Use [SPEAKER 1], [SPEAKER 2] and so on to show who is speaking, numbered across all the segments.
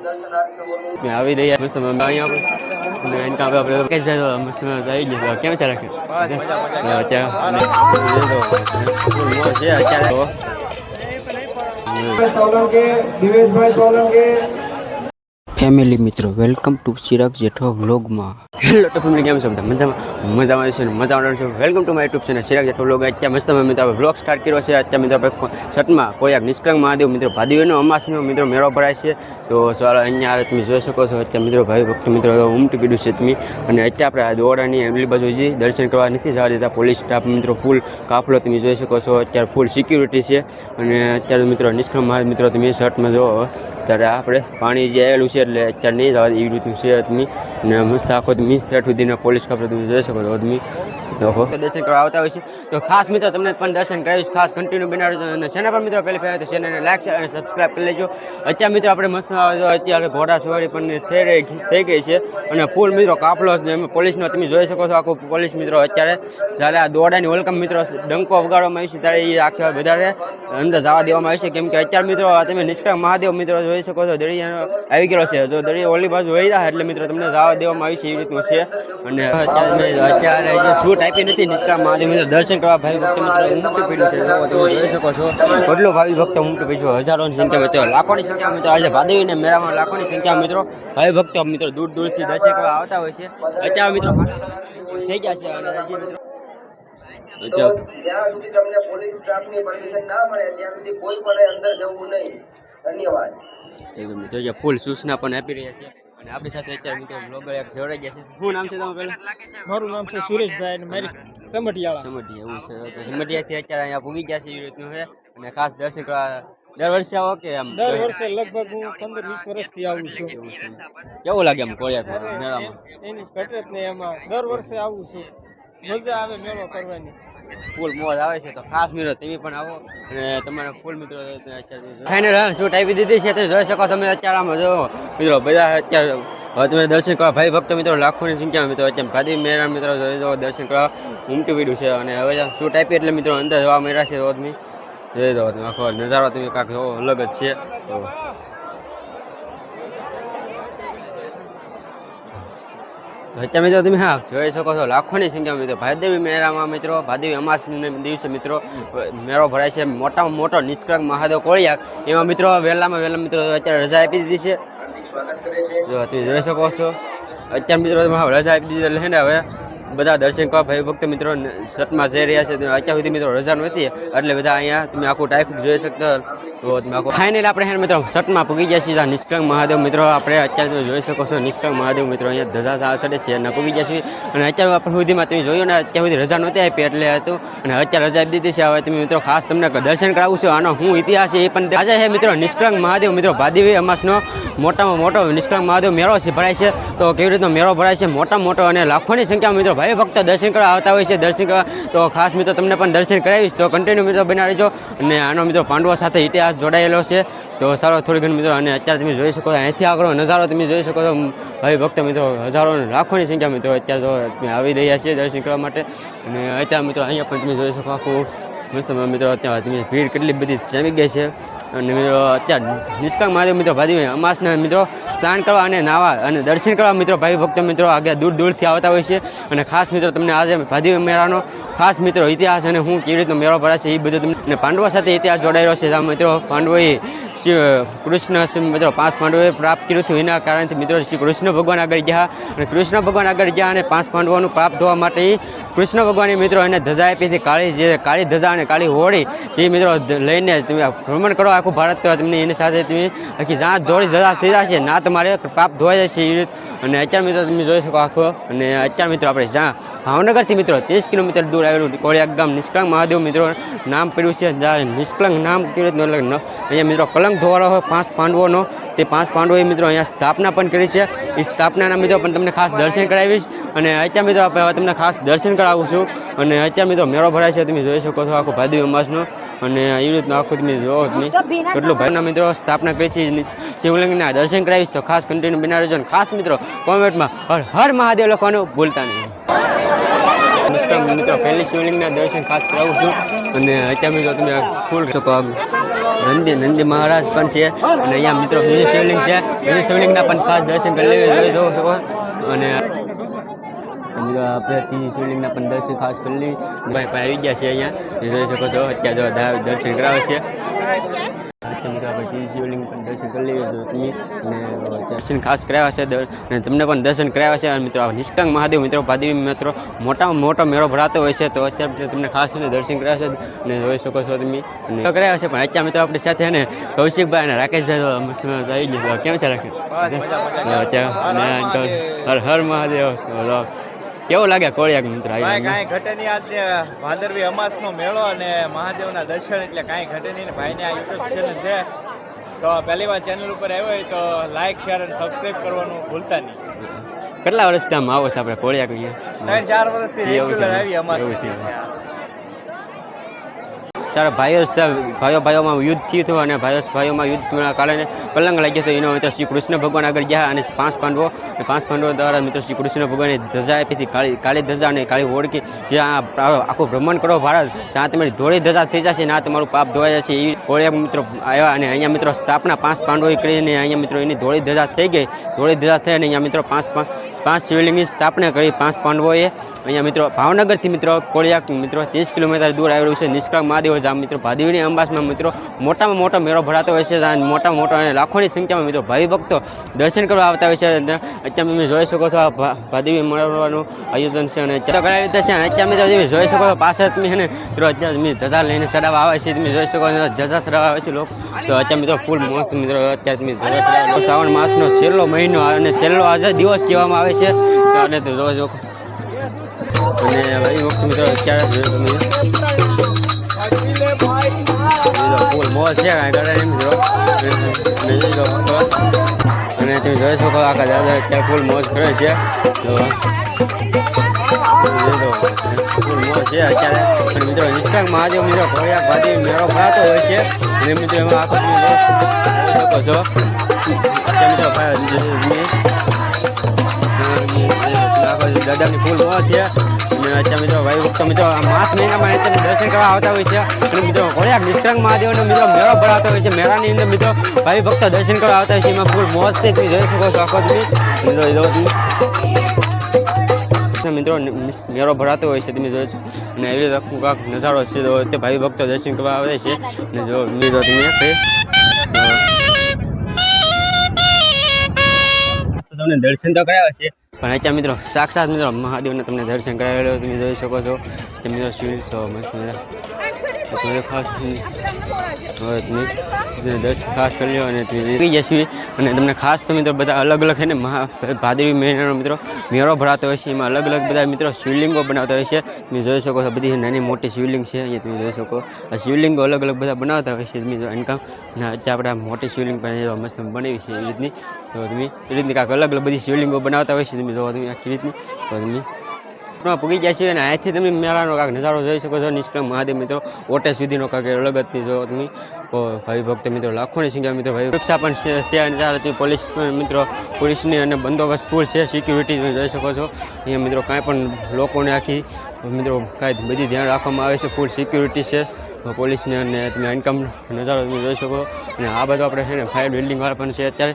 [SPEAKER 1] मैं આવી રહ્યા મસ્ત અહીંયા ઇનકા આપણે કેસ જાય મસ્ત આવી ગયા કેમ છે રાખે ફેમિલી મિત્રો વેલકમ ટુ ચિરાગ જેઠવા વ્લોગમાં. હેલો તો ફેમિલી કેમ છો બધા મજામાં છે મજામાં છો. Welcome to my YouTube channel Chirag Jethwa vlog. અત્યારે મસ્ત મિત્રો આપણે વ્લોગ સ્ટાર્ટ કર્યો છે. અત્યારે મિત્રો આપણે છઠમાં કોઈ એક નિષ્કલંક મહાદેવ મિત્રો ભાદવીનો અમાસનો મિત્રો મેળો ભરાય છે. તો ચાલો અહીંયા તમે જોઈ શકો છો. અત્યારે મિત્રો ભાઈ ભક્ત મિત્રો ઉમટી પીડ્યું છે તમે. અને અત્યારે આપણે દોડાની એમલી બાજુ જઈ દર્શન કરવા નથી જવા દેતા. પોલીસ સ્ટાફ મિત્રો ફૂલ કાફલો તમે જોઈ શકો છો. અત્યારે ફૂલ સિક્યુરિટી છે. અને અત્યારે મિત્રો નિષ્કલંક મહાદેવ મિત્રો તમે શર્ટમાં જો ત્યારે આપણે પાણી જે આવેલું છે એટલે અત્યારે નહીં જવા એવી રીતનું છે તમે. ને મસ્ત આખો તમે ઠેઠ સુધીના પોલીસ કાપડ તમે જોઈ શકો છો. તમે દર્શન કરવા આવતા હોય છે તો ખાસ મિત્રો તમને પણ દર્શન કરાવીશ. ખાસ કન્ટિન્યુ બનાવજો. અને ચેનલ પર મિત્રો પહેલી ફેર તો ચેનલને લાઈક શેર અને સબસ્ક્રાઈબ કરી લેજો. અત્યારે મિત્રો આપણે મસ્ત અત્યારે ઘોડા સવારી પણ થઈ ગઈ છે. અને ફૂલ મિત્રો કાફલો પોલીસનો તમે જોઈ શકો છો. આખું પોલીસ મિત્રો અત્યારે જ્યારે આ દોડાની વેલકમ મિત્રો ડંકો વગાડવામાં આવી છે ત્યારે એ આખા વધારે અંદર જવા દેવામાં આવે છે. કેમ કે અત્યારે મિત્રો તમે નિષ્કલંક મહાદેવ મિત્રો જોઈ શકો છો દરિયા આવી ગયેલો છે. જો દરિયા ઓલી બાજુ વહી જાય એટલે મિત્રો તમને જવા દેવામાં આવી છે એવી રીતનું છે. અને અત્યારે જે શૂટ આપી નથી નિષ્કલંક મહાદેવ મિત્રો દર્શન કરવા ભાઈ ભક્ત મિત્રો ઉમટી પડ્યું છે. તમે જોઈ શકો છો કેટલો ભાવિ ભક્તો ઉમટી પડ્યું છે. હજારોની સંખ્યા મિત્રો લાખોની સંખ્યા મિત્રો આજે ભાદવીને મેળામાં લાખોની સંખ્યા મિત્રો ભાઈ ભક્તો મિત્રો દૂર દૂરથી દર્શન કરવા આવતા હોય છે. અત્યારે મિત્રો થઈ ગયા છે. અને
[SPEAKER 2] જ્યાં સુધી તમને પોલીસ સ્ટાફની પરમિશન ના મળે ત્યાં સુધી કોઈ પણ અંદર જવું નહીં. ધન્યવાદ.
[SPEAKER 1] એકદમ મિત્રો ફૂલ સૂચના પણ આપી રહ્યા છે. અને આપણી સાથે અત્યારે મિત્રો બ્લોગર એક જોડાઈ ગયા છે. શું નામ છે તમારું પહેલા?
[SPEAKER 3] મારું નામ છે સુરેશભાઈ અને મારી સમઢિયાળા.
[SPEAKER 1] સમઢિયા એવું છે. તો સમઢિયાથી અત્યારે અહીંયા પૂગી ગયા છે એવી રીતનું છે. અને ખાસ દર્શન કરવા દર વર્ષે આવો કે આમ?
[SPEAKER 3] દર વર્ષે લગભગ હું 15-20 વર્ષથી આવું છું.
[SPEAKER 1] કેવું લાગે આમ કોળિયાક મેળામાં?
[SPEAKER 3] એની કટરત ને એમાં દર વર્ષે આવું છું. મજા આવે મેળો કરવાની.
[SPEAKER 1] ફૂલ મોજ આવે છે. તો ખાસ મિત્રો તમે પણ આવો અને તમારા ફૂલ મિત્રો ફાઇનલ શૂટ આપી દીધી છે. તમે જોઈ શકો તમે અત્યારે આમ જો મિત્રો બધા અત્યારે હવે તમે દર્શન કરવા ભાઈ ભક્તો મિત્રો લાખોની સંખ્યામાં મિત્રો અત્યારે ભાદવી મેળા મિત્રો જોઈ દો દર્શન કરવા ઉમટી પડ્યું છે. અને હવે શૂટ આપી એટલે મિત્રો અંદર જવા મળ્યા છે. તો તમે જોઈ દો તમે આખો નજારો તમે કાંક અલગ જ છે. અત્યારે મિત્રો તમે હા જોઈ શકો છો લાખોની સંખ્યામાં મિત્રો ભાદવી મેળામાં મિત્રો ભાદવી અમાસના દિવસે મિત્રો મેળો ભરાય છે. મોટામાં મોટો નિષ્કલંક મહાદેવ કોળિયાક એમાં મિત્રો વહેલામાં વહેલા મિત્રો અત્યારે રજા આપી દીધી છે. જો તમે જોઈ શકો છો અત્યારે મિત્રો રજા આપી દીધી એટલે ને હવે બધા દર્શન કરવા ભાઈ ભક્ત મિત્રો શર્ટમાં જઈ રહ્યા છે. અત્યાર સુધી મિત્રો રજા નહોતી એટલે બધા અહીંયા તમે આખું ટાઈપ જોઈ શકતો. તો તમે આખું ફાઇનલ આપણે મિત્રો શર્ટમાં પૂગી ગયા છીએ. નિષ્કલંક મહાદેવ મિત્રો આપણે અત્યારે જોઈ શકો છો નિષ્કલંક મહાદેવ મિત્રો અહીંયા ધજા ચડે છે અને પૂગી ગયા છીએ. અને અત્યારે આપણે સુધીમાં તમે જોયું ને અત્યાર સુધી રજા નહોતી આપી એટલે હતું. અને અત્યારે રજા આપી દીધી છે. હવે તમે મિત્રો ખાસ તમને દર્શન કરાવું છું. આનો હું ઇતિહાસ છે એ પણ આજે છે મિત્રો નિષ્કલંક મહાદેવ મિત્રો ભાદવી અમાસનો મોટામાં મોટો નિષ્કલંક મહાદેવ મેળો છે ભરાય છે. તો કેવી રીતનો મેળો ભરાય છે મોટામાં મોટો અને લાખોની સંખ્યામાં મિત્રો ભાઈ ભક્તો દર્શન કરવા આવતા હોય છે. દર્શન કરવા તો ખાસ મિત્રો તમને પણ દર્શન કરાવીશ. તો કન્ટિન્યુ મિત્રો બનાવી રહેજો. અને આનો મિત્રો પાંડવો સાથે ઇતિહાસ જોડાયેલો છે. તો સારો થોડી ઘણી મિત્રો અને અત્યારે તમે જોઈ શકો અહીંથી આગળ નજારો તમે જોઈ શકો છો ભાઈ ભક્તો મિત્રો હજારો લાખોની સંખ્યા મિત્રો અત્યારે તો આવી રહ્યા છે દર્શન કરવા માટે. અને અત્યારે મિત્રો અહીંયા પણ તમે જોઈ શકો આખું મસ્ત મિત્રો અત્યારે તમે ભીડ કેટલી બધી જમી ગઈ છે. અને મિત્રો અત્યારે નિષ્કલંક મહાદેવ મિત્રો ભાદવી અમાસના મિત્રો સ્નાન કરવા અને નાવા અને દર્શન કરવા મિત્રો ભાઈ ભક્તો મિત્રો આગળ દૂર દૂરથી આવતા હોય છે. અને ખાસ મિત્રો તમને આજે ભાદવી મેળાનો ખાસ મિત્રો ઇતિહાસ અને હું કેવી રીતનો મેળો ભરાય છે એ બધું તમને અને પાંડવો સાથે ઇતિહાસ જોડાયેલો છે. મિત્રો પાંડવોએ કૃષ્ણ મિત્રો 5 પાંડવોએ પ્રાપ્ત કર્યું હતું. એના કારણથી મિત્રો શ્રી કૃષ્ણ ભગવાન આગળ ગયા અને કૃષ્ણ ભગવાન આગળ ગયા અને 5 પાંડવોનું પ્રાપ્ત થવા માટે કૃષ્ણ ભગવાને મિત્રો એને ધજા આપી હતી કાળી ધજા અને કાળી હોળી એ મિત્રો લઈને તમે ભ્રમણ કરો આખું ભારત. તો તમને એની સાથે તમે આખી જ્યાં દોડી ધજા થઈ જશે ના તમારે પ્રાપ્ત ધોવાઈ જશે એ રીત. અને અત્યારે મિત્રો તમે જોઈ શકો આખો. અને અત્યારે મિત્રો આપણે જ્યાં ભાવનગરથી મિત્રો 30 કિલોમીટર દૂર આવેલું કોળિયાક ગામ નિષ્કલંક મહાદેવ મિત્રો નામ પડ્યું છે. જ્યારે નિષ્કલંક નામ કેવી રીતનું અહીંયા મિત્રો કલંક ધોવાળો હોય 5 પાંડવોનો તે 5 પાંડવોએ મિત્રો અહીંયા સ્થાપના પણ કરી છે. એ સ્થાપનાના મિત્રો પણ તમને ખાસ દર્શન કરાવીશ. અને અત્યારે મિત્રો આપણે તમને ખાસ દર્શન કરાવું છું. અને અત્યારે મિત્રો મેળો ભરાય છે તમે જોઈ શકો છો આખો ભાદવી અમાસનો. અને એવી રીતનું આખું તમે જોવો તમે કેટલું ભાઈના મિત્રો સ્થાપના કરી છે શિવલિંગના દર્શન કરાવીશ. તો ખાસ કન્ટિન્યુ બનાવી રહેજો. ખાસ મિત્રો કોમેન્ટમાં હર હર મહાદેવ લખવાનું ભૂલતા નહીં. નમસ્કાર મિત્રો, પહેલી શિવલિંગના દર્શન ખાસ કરાવું છું અને અત્યારે મિત્રો તમે ફૂલ શકો નંદી મહારાજ પણ છે અને અહીંયા મિત્રો બીજી શિવલિંગ છે, બીજી શિવલિંગના પણ ખાસ દર્શન કરી લેવી જોઈ શકો અને આપણે ત્રીજી શિવલિંગના પણ દર્શન ખાસ કરી લેવી ભાઈ આવી ગયા છે અહીંયા જોઈ શકો છો. અત્યારે દર્શન કરાવે છે મિત્રો, આપણે ત્રીજી શિવલિંગ પણ દર્શન કરી લેવી જો તમે અને દર્શન ખાસ કરાવ્યા છે અને તમને પણ દર્શન કરાવ્યા છે અને મિત્રો નિષ્કલંક મહાદેવ મિત્રો ભાદેવી મિત્રો મોટામાં મોટો મેળો ભરાતો હોય છે તો અત્યારે તમને ખાસ કરીને દર્શન કરાવ્યા છે અને જોઈ શકો છો તમે અને કરાવ્યા છે. પણ અત્યારે મિત્રો આપણી સાથે ને કૌશિકભાઈ અને રાકેશભાઈ તો મસ્ત આવી ગયા. કેમ છે રાકેશ? અત્યારે હર હર મહાદેવ. કેવું લાગે કોળિયાક મિત્રો?
[SPEAKER 3] કાંઈ ઘટે નહીં. આજે ભાદરવી અમાસનો મેળો અને મહાદેવના દર્શન એટલે કાંઈ ઘટે નહીં. ભાઈને આ યુટ્યુબ ચેનલ છે તો પહેલી વાર ચેનલ ઉપર આવ્યો હોય તો લાઈક શેર અને સબસ્ક્રાઈબ કરવાનું ભૂલતા નહીં.
[SPEAKER 1] કેટલા વર્ષથી આમ આવો છે આપણે કોળિયાક?
[SPEAKER 3] 3-4 વર્ષથી રેગ્યુલર આવી અમાસ.
[SPEAKER 1] ત્યારે ભાઈઓમાં યુદ્ધ થયું હતું અને ભાઈઓમાં યુદ્ધના કારણે કલંક લાગ્યો હતો. એનો મિત્રો શ્રી કૃષ્ણ ભગવાન આગળ ગયા અને પાંચ પાંડવો દ્વારા મિત્રો શ્રી કૃષ્ણ ભગવાને ધજા આપી હતી, કાળી ધજા અને કાળી ઓળખી જ્યાં આખું ભ્રમણ કરો ભારત, જ્યાં તમારી ધોળી ધજા થઈ જશે ના તમારું પાપ ધોવાઈ જશે. એવી કોળિયાક મિત્રો આવ્યા અને અહીંયા મિત્રો સ્થાપના 5 પાંડવોએ કરીને અહીંયા મિત્રો એની ધોળી ધજા થઈ ગઈ. ધોળી ધજા થઈ અને અહીંયા મિત્રો પાંચ શિવલિંગની સ્થાપના કરી 5 પાંડવોએ. અહીંયા મિત્રો ભાવનગરથી મિત્રો કોળિયાક મિત્રો 30 કિલોમીટર દૂર આવેલું છે નિષ્કલંક મહાદેવ જામ મિત્રો ભાદેવીની અંબાસમાં મિત્રો મોટામાં મોટો મેળો ભરાતો હોય છે. મોટામાં મોટો અને લાખોની સંખ્યામાં મિત્રો ભાવિ ભક્તો દર્શન કરવા આવતા હોય છે. અત્યારે તમે જોઈ શકો છો ભાદેવી મેળવવાનું આયોજન છે અને કરાવી રીતે છે અને અત્યારે મિત્રો તમે જોઈ શકો છો પાછળ તમે ને મિત્રો અત્યારે તમે ધજા લઈને ચડાવવા આવે છે. તમે જોઈ શકો ધજા ચડાવવા આવે છે લોકો તો અત્યારે મિત્રો ફૂલ મસ્ત મિત્રો અત્યારે તમે ધજા ચડાવવા. શ્રાવણ માસનો છેલ્લો મહિનો અને છેલ્લો આજે દિવસ કહેવામાં આવે છે અને તો જોઈ શકો અને એ વખતે મિત્રો અત્યારે ફૂલ મોજ છે અને તમે જોઈ શકો આખા દાદા અત્યારે ફૂલ મોજ કરે છે તો ફૂલ મોજ છે અત્યારે. અને મિત્રો નિષ્કલંક મહાદેવ મિત્રો કોળિયાક ભાદેવી મેળો ભરાતો હોય છે અને મિત્રો એમાં આખો તમે જોઈ શકો છો અત્યારે મિત્રો દાદાની ફૂલ મોજ છે. અને અત્યારે મિત્રો ભાઈ વખત મિત્રો માસ મહિનામાં અત્યારે દર્શન કરવા આવતા હોય છે અને મિત્રો કોળિયાક નિષ્કલંક મહાદેવનો મિત્રો મેળો ભરાતો હોય છે. મેળાની અંદર મિત્રો ભાઈ ભક્તો દર્શન કરવા આવતા હોય છે. એમાં ફૂલ મોજ છે તમે જોઈ શકો છો આખો તમે મિત્રો મેળો ભરાતો હોય છે તમે જોઈ શકો અને એવી રીતે આખું કાંક નજારો છે તો તે ભાઈ ભક્તો દર્શન કરવા આવે છે અને જો મિત્રો તમે તમને દર્શન તો કરાવ્યા છે પણ અત્યારે મિત્રો સાક્ષાત મિત્રો મહાદેવને તમને દર્શન કરાવેલો તમે જોઈ શકો છો. મિત્રો શિવ તો ખાસ દર્શન ખાસ કરી લો અને તમે જશે અને તમને ખાસ તો મિત્રો બધા અલગ અલગ છે ને ભાદેવી મહિનાનો મિત્રો મેળો ભરાતો હોય છે. એમાં અલગ અલગ બધા મિત્રો શિવલિંગો બનાવતા હોય છે. તમે જોઈ શકો છો બધી નાની મોટી શિવલિંગ છે અહીંયા તમે જોઈ શકો. આ શિવલિંગો અલગ અલગ બધા બનાવતા હોય છે. તમે ઇન્કમ અને અત્યારે આપણે મોટી શિવલિંગ પણ મસ્ત બનાવી છે એવી રીતની તો તમે એ રીતની કાંઈક અલગ અલગ બધી શિવલિંગો બનાવતા હોય છે. તમે જોવો તમે આખી રીતની તો તમે પૂગી જાય છે અને અહીંથી તમે મેળાનો કાંઈક નજારો જોઈ શકો છો. નિષ્કલંક મહાદેવ મિત્રો ઓટે સુધીનો કાંઈક અલગ જ જો તમે ભાઈ ભક્ત મિત્રો લાખોની સંખ્યા મિત્રો ભાઈ સુરક્ષા પણ છે અને પોલીસ મિત્રો પોલીસની અને બંદોબસ્ત ફૂલ છે. સિક્યુરિટી તમે જોઈ શકો છો અહીંયા મિત્રો કાંઈ પણ લોકોને આખી મિત્રો કાંઈ બધી ધ્યાન રાખવામાં આવે છે. ફૂલ સિક્યુરિટી છે પોલીસને અને તમે ઇન્કમ નજારો તમે જોઈ શકો. અને આ બધું આપણે છે ને ફાયર બિલ્ડિંગવાળા પણ છે અત્યારે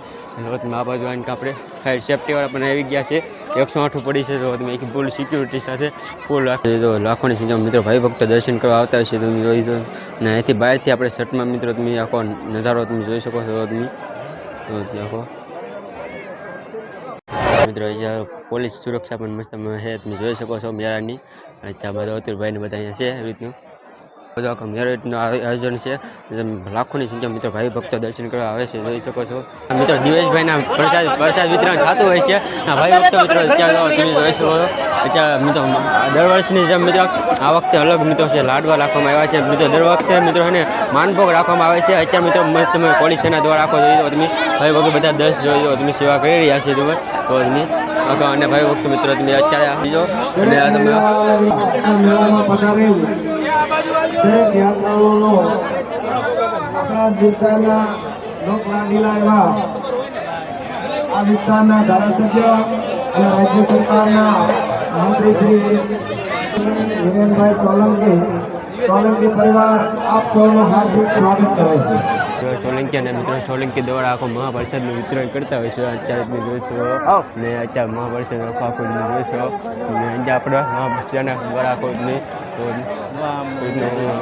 [SPEAKER 1] આ બાજુ ઇન્કમ આપણે ફાયર સેફ્ટીવાળા પણ આવી ગયા છે. 108 પડી છે તો તમે એક ફૂલ સિક્યુરિટી સાથે ફૂલ તો લાખોની સંખ્યામાં મિત્રો ભાઈ ભક્તો દર્શન કરવા આવતા હોય છે તમે જોઈ દો. અને અહીંથી બહારથી આપણે શર્ટમાં મિત્રો તમે આખો નજારો તમે જોઈ શકો છો તમે આખો મિત્રો અહીંયા પોલીસ સુરક્ષા પણ મસ્ત છે તમે જોઈ શકો છો મેળાની. ત્યાં બધા અતુલભાઈને બધા અહીંયા છે એવી રીતનું બધું આખા મેળાનું આયોજન છે. લાખોની સંખ્યા મિત્રો ભાઈ ભક્તો દર્શન કરવા આવે છે જોઈ શકો છો. મિત્રો દિવેશભાઈના પ્રસાદ વિતરણ થતું હોય છે ભાઈ ભક્તો મિત્રો અત્યારે તમે જોઈ શકો છો. અત્યારે મિત્રો દર વર્ષની જેમ મિત્રો આ વખતે અલગ મિત્રો છે લાડવા રાખવામાં આવ્યા છે. મિત્રો દર વખતે મિત્રો એને માનભોગ રાખવામાં આવે છે. અત્યારે મિત્રો તમે પોલીસ સેના દ્વારા આખો જોઈ દો તમે ભાઈ ભક્તો બધા 10 જોઈ દો તમે સેવા કરી રહ્યા છે તમે તો તમે અને ભાઈ ભક્તો મિત્રો તમે અત્યારે આપીજો અને આ તમે
[SPEAKER 4] દરેક યાત્રાળુઓનો આપણા વિસ્તારના લોકલાડીલા એવા આ વિસ્તારના ધારાસભ્ય અને રાજ્ય સરકારના મંત્રી શ્રી હિરેનભાઈ સોલંકી પરિવાર આપ સૌનું હાર્દિક સ્વાગત કરે છે.
[SPEAKER 1] સોલંકી અને મિત્રો સોલંકી દ્વારા આખો મહાપ્રસાદનું વિતરણ કરતા હોય છે. અત્યારે તમે જોઈશો ને અત્યારે મહાપ્રસાદ આખો તમે જોઈશો ને અહીંયા આપણે મહાપ્રસાદના દ્વારા આખો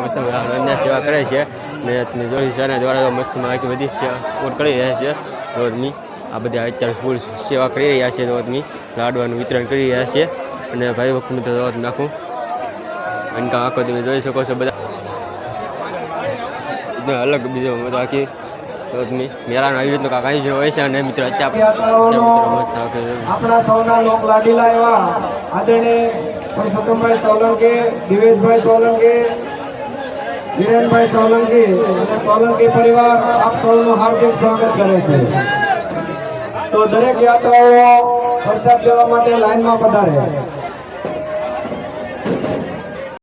[SPEAKER 1] મસ્ત આનંદ સેવા કરે છે ને તમે જોઈ સેના દ્વારા મસ્ત આખી બધી સપોર્ટ કરી રહ્યા છે. તો તમે આ બધા અત્યારે ફૂલ સેવા કરી રહ્યા છે. તો તમે લાડવાનું વિતરણ કરી રહ્યા છે અને ભાઈ વખત મિત્રો તમે આખું અનકા આખો તમે જોઈ શકો છો બધા અલગ બીજો મતલબ આખી તમે મેળાનો આવી રીતનું કાંઈ આયોજન હોય છે અને મિત્રો
[SPEAKER 4] આપણા સૌના લોક લાડીલા એવા આદરણીય પરસોત્તમભાઈ સોલંકી, દિવેશભાઈ સોલંકી, હિરેનભાઈ સોલંકી અને સોલંકી પરિવાર આપ સૌનું હાર્દિક સ્વાગત કરે છે. તો દરેક યાત્રાઓ પ્રસાદ લેવા માટે લાઈનમાં પધારે.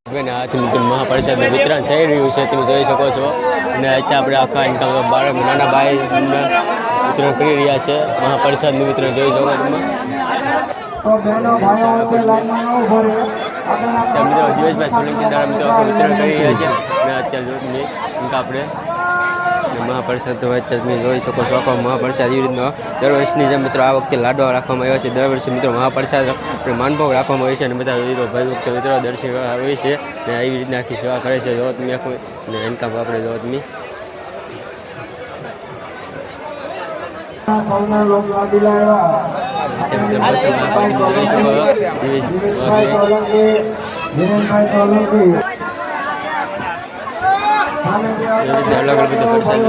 [SPEAKER 1] મિત્રો મહાપ્રસાદનું વિતરણ થઈ રહ્યું છે તમે જોઈ શકો છો અને અત્યારે આપણે આખા બાળક નાના ભાઈ વિતરણ કરી રહ્યા છે. મહાપ્રસાદનું વિતરણ જોઈ શકો તમે
[SPEAKER 4] તો બહેનો ભાઈઓ વચ્ચે લાઈનમાં ન ઉભો રહે.
[SPEAKER 1] મિત્રો દિવેશભાઈ સોલંકી દ્વારા મિત્રો આખું વિતરણ કરી રહ્યા છે અને અત્યારે જો તમે આપણે મહાપ્રસાદ તો અત્યારે તમે જોઈ શકો છો આખો મહાપ્રસાદ એવી રીતનો દર વર્ષની જેમ મિત્રો આ વખતે લાડવા રાખવામાં આવ્યા છે. દર વર્ષે મિત્રો મહાપ્રસાદ માનભોગ રાખવામાં આવે છે અને બધા ભાઈ વખતે મિત્રો દર્શન આવે છે અને એવી રીતના આખી સેવા કરે છે. જો તમે આખું અને એનકામ આપણે જો તમે
[SPEAKER 4] સૌના લોક લાડીલા એવા દિવેશભાઈ સોલંકી, હિરેનભાઈ સોલંકી
[SPEAKER 1] અલગ અલગ બધા પ્રસાદ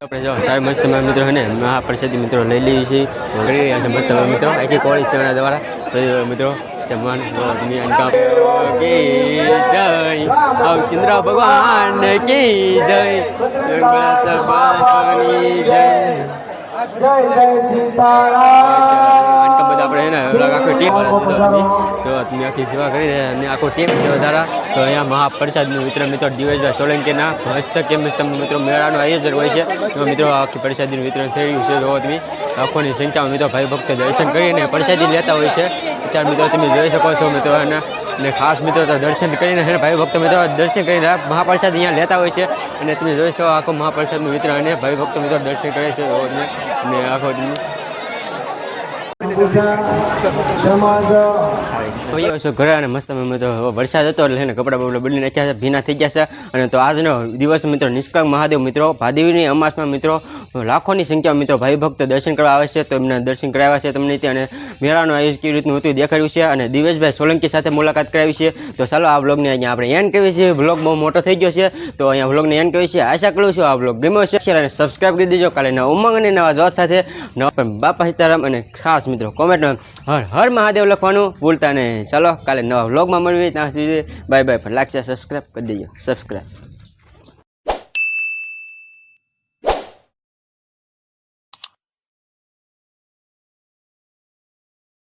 [SPEAKER 1] આપણે જો સાહેબ મસ્ત મિત્રો છે ને મહાપ્રસાદી મિત્રો લઈ લઈએ છીએ કરી રહ્યા છે મસ્ત મિત્રો આખી કોળી સેવાના દ્વારા મિત્રો જમવાન જય ચંદ્ર ભગવાન કી જય
[SPEAKER 4] જય જય સીતારામ.
[SPEAKER 1] બધા આપણે એને આખી ટીમ જો તમે આખી સેવા કરી રહ્યા અને આખો ટીમ સેવા દ્વારા તો અહીંયા મહાપ્રસાદનું વિતરણ મિત્રો દિવેશભાઈ સોલંકીના હસ્તકે મિત્રો મેળાનું આયોજન હોય છે. તો મિત્રો આખી પ્રસાદીનું વિતરણ થઈ રહ્યું છે. જો તમે લાખોની સંખ્યામાં મિત્રો ભાઈ ભક્તો દર્શન કરીને પ્રસાદી લેતા હોય છે. અત્યારે મિત્રો તમે જોઈ શકો છો મિત્રો અને ખાસ મિત્રો તો દર્શન કરીને ભાઈ ભક્તો મિત્રો દર્શન કરીને મહાપ્રસાદ અહીંયા લેતા હોય છે અને તમે જોઈ શકો આખો મહાપ્રસાદનું વિતરણ અને ભાઈ ભક્તો મિત્રો દર્શન કરે છે અને આખો ઘરે અને મસ્ત વરસાદ હતો એટલે એને કપડાં બપડા બદલી નાખ્યા છે, ભીના થઈ ગયા છે. અને તો આજનો દિવસ મિત્રો નિષ્કળંક મહાદેવ મિત્રો ભાદેવીની અમાસમાં મિત્રો લાખોની સંખ્યામાં મિત્રો ભાઈ ભક્ત દર્શન કરવા આવે છે. તો એમને દર્શન કરાવ્યા છે તમને ત્યાં અને મેળાનું આયોજન કેવી રીતનું હતું દેખાડ્યું છે અને દિવેશભાઈ સોલંકી સાથે મુલાકાત કરાવી છે. તો ચાલો આ બ્લોગને અહીંયા આપણે એન્ડ કરીએ છીએ. બ્લોગ બહુ મોટો થઈ ગયો છે તો અહીંયા બ્લોગને એન્ડ કરીએ છીએ. આશા કરું છું આ બ્લોગ ગમ્યો છે અને સબસ્ક્રાઈબ કરી દેજો. કાલે નવા ઉમંગ અને નવા જોત સાથે નવા બાપા સીતારામ અને ખાસ મિત્રો કોમેન્ટમાં હર હર મહાદેવ લખવાનું ભૂલતા નહીં. ચાલો કાલે નવા વ્લોગમાં મળીએ ત્યાં સુધી બાય બાય. પણ લાગશે સબસ્ક્રાઈબ કરી દેજો. સબસ્ક્રાઈબ